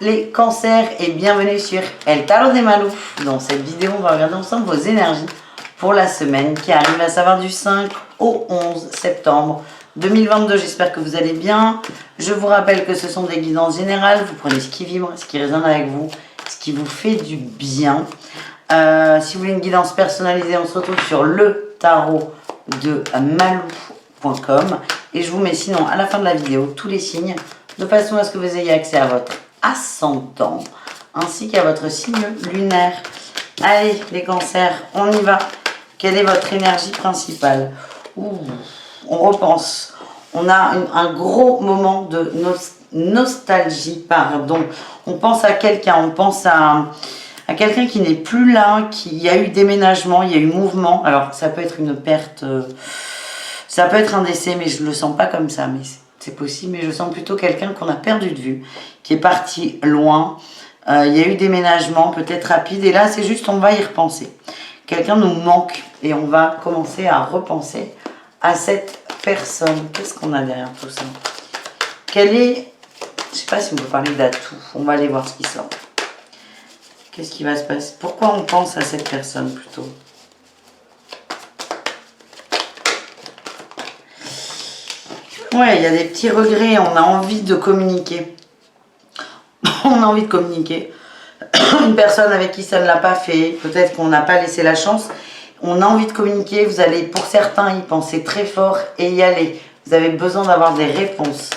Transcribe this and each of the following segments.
les cancers et bienvenue sur El Tarot des Malou. Dans cette vidéo, on va regarder ensemble vos énergies pour la semaine qui arrive, à savoir du 5 au 11 septembre 2022. J'espère que vous allez bien. Je vous rappelle que ce sont des guidances générales. Vous prenez ce qui vibre, ce qui résonne avec vous, ce qui vous fait du bien. Si vous voulez une guidance personnalisée, on se retrouve sur le tarot de malou.com et je vous mets sinon à la fin de la vidéo tous les signes de façon à ce que vous ayez accès à votre ascendant ainsi qu'à votre signe lunaire. Allez les cancers, on y va. Quelle est votre énergie principale? Ouh, on repense. On a un gros moment de nostalgie, pardon. On pense à quelqu'un, on pense à quelqu'un qui n'est plus là, il y a eu déménagement, il y a eu mouvement. Alors ça peut être une perte, ça peut être un décès, mais je ne le sens pas comme ça, mais c'est possible. Mais je sens plutôt quelqu'un qu'on a perdu de vue, qui est parti loin. Il y a eu déménagement, peut-être rapide, et là c'est juste on va y repenser. Quelqu'un nous manque et on va commencer à repenser à cette personne. Qu'est-ce qu'on a derrière tout ça? Quelle est, je ne sais pas si on peut parler d'atout, on va aller voir ce qui sort. Qu'est-ce qui va se passer? Pourquoi on pense à cette personne plutôt? Ouais, il y a des petits regrets, on a envie de communiquer. On a envie de communiquer. Une personne avec qui ça ne l'a pas fait, peut-être qu'on n'a pas laissé la chance. On a envie de communiquer, vous allez pour certains y penser très fort et y aller. Vous avez besoin d'avoir des réponses.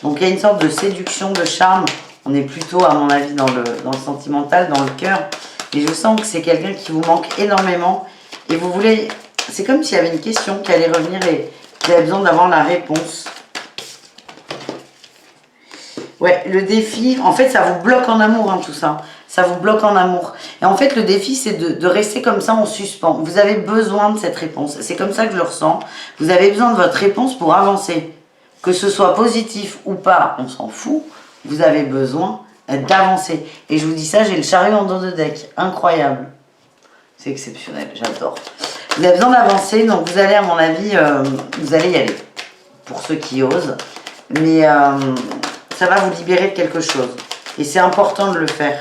Donc il y a une sorte de séduction, de charme. On est plutôt, à mon avis, dans le sentimental, dans le cœur. Et je sens que c'est quelqu'un qui vous manque énormément. Et vous voulez... C'est comme s'il y avait une question qui allait revenir et vous avez besoin d'avoir la réponse. Ouais, le défi... En fait, ça vous bloque en amour, hein, tout ça. Ça vous bloque en amour. Et en fait, le défi, c'est de rester comme ça en suspens. Vous avez besoin de cette réponse. C'est comme ça que je le ressens. Vous avez besoin de votre réponse pour avancer. Que ce soit positif ou pas, on s'en fout. Vous avez besoin d'avancer. Et je vous dis ça, j'ai le chariot en dos de deck. Incroyable. C'est exceptionnel, j'adore. Vous avez besoin d'avancer, donc vous allez, à mon avis, vous allez y aller. Pour ceux qui osent. Mais ça va vous libérer de quelque chose. Et c'est important de le faire.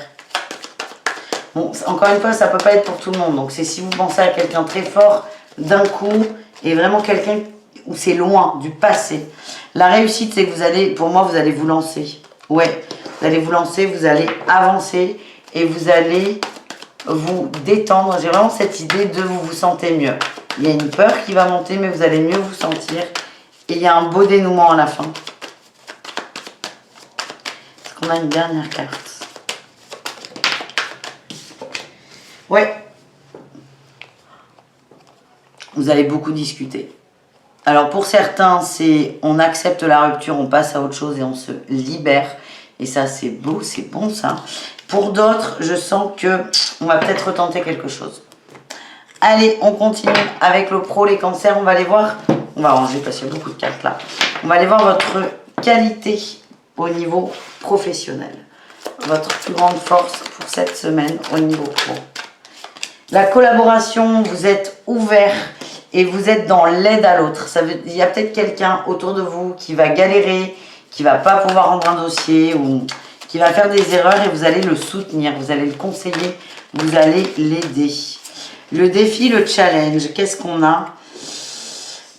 Bon, encore une fois, ça ne peut pas être pour tout le monde. Donc c'est si vous pensez à quelqu'un très fort, d'un coup, et vraiment quelqu'un où c'est loin, du passé. La réussite, c'est que vous allez, pour moi, vous allez vous lancer. Ouais, vous allez vous lancer, vous allez avancer et vous allez vous détendre. J'ai vraiment cette idée de vous sentez mieux. Il y a une peur qui va monter, mais vous allez mieux vous sentir. Et il y a un beau dénouement à la fin. Est-ce qu'on a une dernière carte? Ouais. Vous allez beaucoup discuter. Alors pour certains, c'est on accepte la rupture, on passe à autre chose et on se libère. Et ça, c'est beau, c'est bon ça. Pour d'autres, je sens que on va peut-être retenter quelque chose. Allez, on continue avec le pro, les cancers. On va aller voir, on va ranger parce qu'il y a beaucoup de cartes là. On va aller voir votre qualité au niveau professionnel. Votre plus grande force pour cette semaine au niveau pro. La collaboration, vous êtes ouvert et vous êtes dans l'aide à l'autre. Il y a peut-être quelqu'un autour de vous qui va galérer, qui ne va pas pouvoir rendre un dossier ou qui va faire des erreurs et vous allez le soutenir, vous allez le conseiller, vous allez l'aider. Le défi, le challenge, qu'est-ce qu'on a?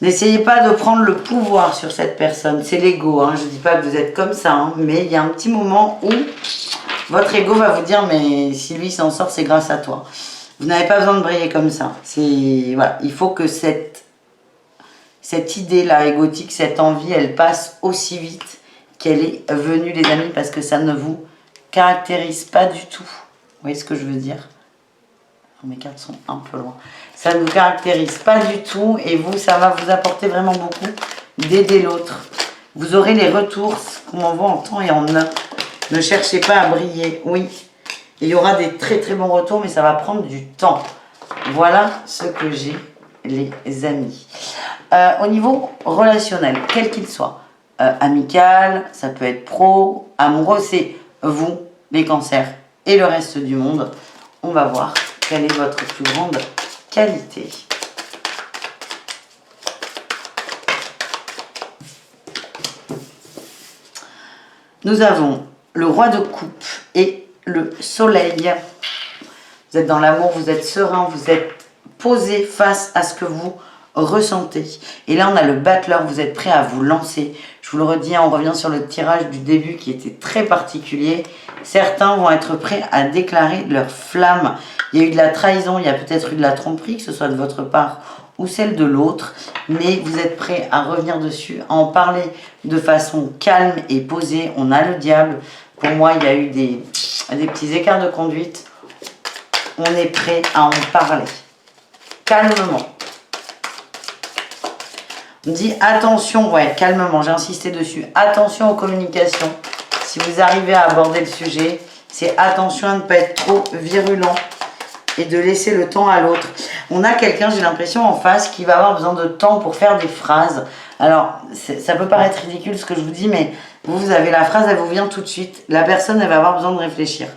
N'essayez pas de prendre le pouvoir sur cette personne, c'est l'ego. Hein. Je ne dis pas que vous êtes comme ça, hein, mais il y a un petit moment où votre ego va vous dire « mais si lui s'en sort, c'est grâce à toi ». Vous n'avez pas besoin de briller comme ça. Voilà, il faut que cette idée-là égotique, cette envie, elle passe aussi vite qu'elle est venue, les amis, parce que ça ne vous caractérise pas du tout. Vous voyez ce que je veux dire? Mes cartes sont un peu loin. Ça ne vous caractérise pas du tout et vous, ça va vous apporter vraiment beaucoup d'aider l'autre. Vous aurez les retours qu'on m'envoie en temps et en heure. Ne cherchez pas à briller. Oui. Il y aura des très très bons retours, mais ça va prendre du temps. Voilà ce que j'ai, les amis. Au niveau relationnel, quel qu'il soit, amical, ça peut être pro, amoureux, c'est vous, les cancers et le reste du monde. On va voir quelle est votre plus grande qualité. Nous avons le roi de coupe et le soleil. Vous êtes dans l'amour, vous êtes serein, vous êtes posé face à ce que vous ressentez. Et là, on a le battleur, vous êtes prêt à vous lancer. Je vous le redis, on revient sur le tirage du début qui était très particulier. Certains vont être prêts à déclarer leur flamme. Il y a eu de la trahison, il y a peut-être eu de la tromperie, que ce soit de votre part ou celle de l'autre, mais vous êtes prêt à revenir dessus, à en parler de façon calme et posée. On a le diable. Pour moi, il y a eu des petits écarts de conduite. On est prêt à en parler. Calmement. On dit attention, ouais, calmement, j'ai insisté dessus. Attention aux communications. Si vous arrivez à aborder le sujet, c'est attention à ne pas être trop virulent et de laisser le temps à l'autre. On a quelqu'un, j'ai l'impression, en face qui va avoir besoin de temps pour faire des phrases. Alors, ça peut paraître ridicule ce que je vous dis, mais vous avez la phrase, elle vous vient tout de suite. La personne, elle va avoir besoin de réfléchir.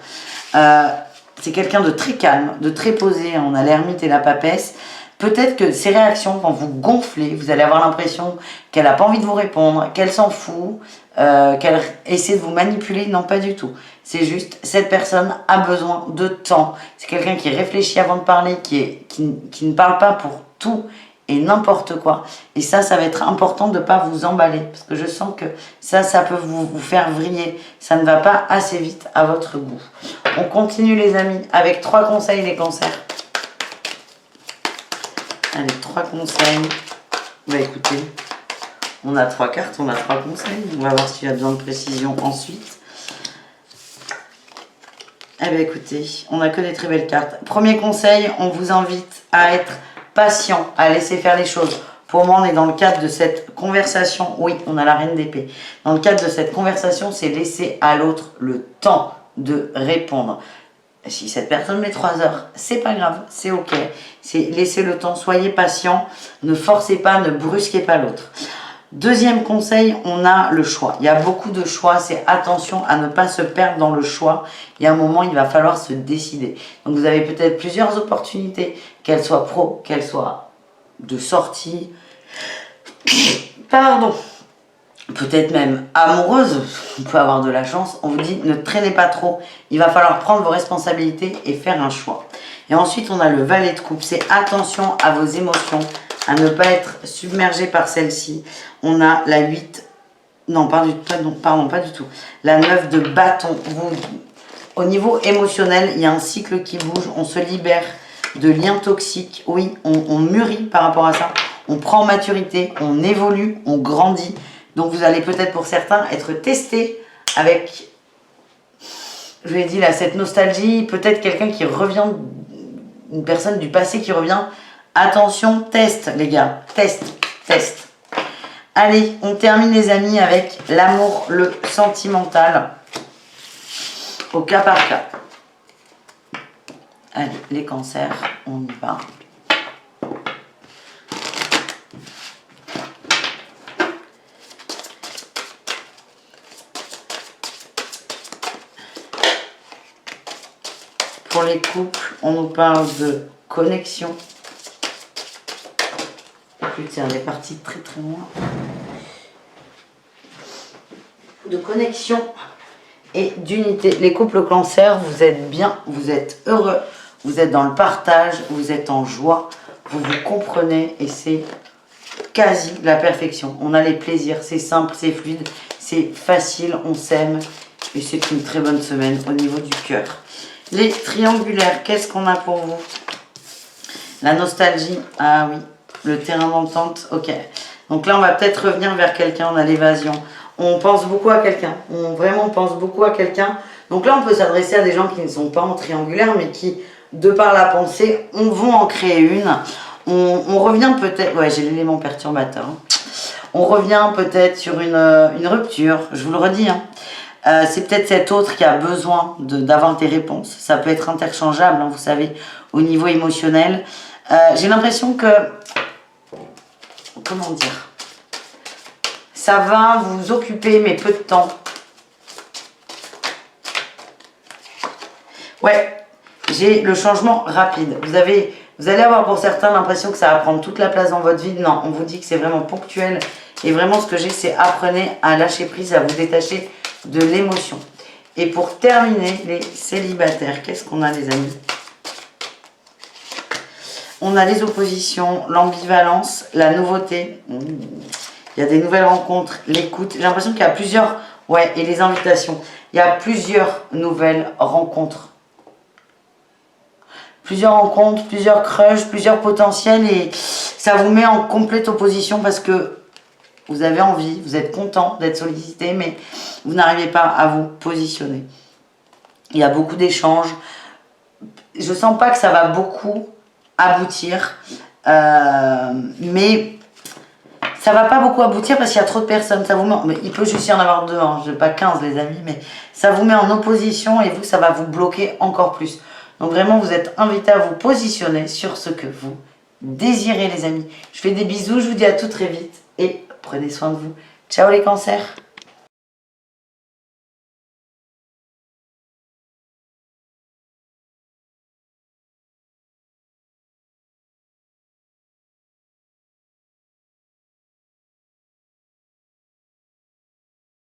C'est quelqu'un de très calme, de très posé. On a l'ermite et la papesse. Peut-être que ces réactions, quand vous gonflez, vous allez avoir l'impression qu'elle n'a pas envie de vous répondre, qu'elle s'en fout, qu'elle essaie de vous manipuler. Non, pas du tout. C'est juste, cette personne a besoin de temps. C'est quelqu'un qui réfléchit avant de parler, qui ne parle pas pour tout et n'importe quoi. Et ça va être important de ne pas vous emballer. Parce que je sens que ça peut vous faire vriller. Ça ne va pas assez vite à votre goût. On continue les amis avec 3 conseils les cancers. Allez, 3 conseils. Bah écoutez, on a 3 cartes, on a 3 conseils. On va voir s'il y a besoin de précision ensuite. Eh bien écoutez, on n'a que des très belles cartes. Premier conseil, on vous invite à être patient, à laisser faire les choses. Pour moi, on est dans le cadre de cette conversation. Oui, on a la reine d'épée. Dans le cadre de cette conversation, c'est laisser à l'autre le temps de répondre. Si cette personne met 3 heures, c'est pas grave, c'est ok. C'est laisser le temps, soyez patient, ne forcez pas, ne brusquez pas l'autre. Deuxième conseil, on a le choix. Il y a beaucoup de choix, c'est attention à ne pas se perdre dans le choix. Il y a un moment, il va falloir se décider. Donc vous avez peut-être plusieurs opportunités, qu'elles soient pro, qu'elles soient de sortie. Pardon. Peut-être même amoureuse, on peut avoir de la chance. On vous dit, ne traînez pas trop. Il va falloir prendre vos responsabilités et faire un choix. Et ensuite, on a le valet de coupe. C'est attention à vos émotions, à ne pas être submergé par celle-ci. On a la 8, non, pardon, pas du tout. La 9 de bâton. Au niveau émotionnel, il y a un cycle qui bouge. On se libère de liens toxiques. Oui, on mûrit par rapport à ça. On prend maturité, on évolue, on grandit. Donc vous allez peut-être pour certains être testé avec, je l'ai dit là, cette nostalgie. Peut-être quelqu'un qui revient, une personne du passé qui revient. Attention, test les gars, test. Allez, on termine les amis avec l'amour, le sentimental, au cas par cas. Allez, les cancers, on y va. Pour les couples, on nous parle de connexion. Putain, on est parti très très loin. De connexion et d'unité. Les couples cancer, vous êtes bien, vous êtes heureux, vous êtes dans le partage, vous êtes en joie, vous vous comprenez et c'est quasi la perfection. On a les plaisirs, c'est simple, c'est fluide, c'est facile, on s'aime et c'est une très bonne semaine au niveau du cœur. Les triangulaires, qu'est-ce qu'on a pour vous? La nostalgie, ah oui. Le terrain d'entente, ok. Donc là, on va peut-être revenir vers quelqu'un, on a l'évasion. On pense beaucoup à quelqu'un, on vraiment pense beaucoup à quelqu'un. Donc là, on peut s'adresser à des gens qui ne sont pas en triangulaire, mais qui, de par la pensée, vont en créer une. On revient peut-être, ouais, j'ai l'élément perturbateur. Hein. On revient peut-être sur une rupture, je vous le redis. Hein. C'est peut-être cet autre qui a besoin d'avoir des réponses. Ça peut être interchangeable, hein, vous savez, au niveau émotionnel. J'ai l'impression que, comment dire, ça va vous occuper, mais peu de temps. Ouais, j'ai le changement rapide. Vous allez avoir pour certains l'impression que ça va prendre toute la place dans votre vie. Non, on vous dit que c'est vraiment ponctuel. Et vraiment, ce que j'ai, c'est apprenez à lâcher prise, à vous détacher de l'émotion. Et pour terminer, les célibataires, qu'est-ce qu'on a les amis? On a les oppositions, l'ambivalence, la nouveauté. Il y a des nouvelles rencontres, l'écoute. J'ai l'impression qu'il y a plusieurs... Ouais, et les invitations. Il y a plusieurs nouvelles rencontres. Plusieurs rencontres, plusieurs crushs, plusieurs potentiels. Et ça vous met en complète opposition parce que vous avez envie, vous êtes content d'être sollicité, mais vous n'arrivez pas à vous positionner. Il y a beaucoup d'échanges. Je sens pas que ça va beaucoup aboutir. Mais ça va pas beaucoup aboutir parce qu'il y a trop de personnes. Ça vous met... mais il peut juste y en avoir 2, hein. Je n'ai pas 15 les amis, mais ça vous met en opposition et vous, ça va vous bloquer encore plus. Donc vraiment, vous êtes invités à vous positionner sur ce que vous désirez les amis. Je fais des bisous, je vous dis à tout très vite et prenez soin de vous. Ciao les cancers!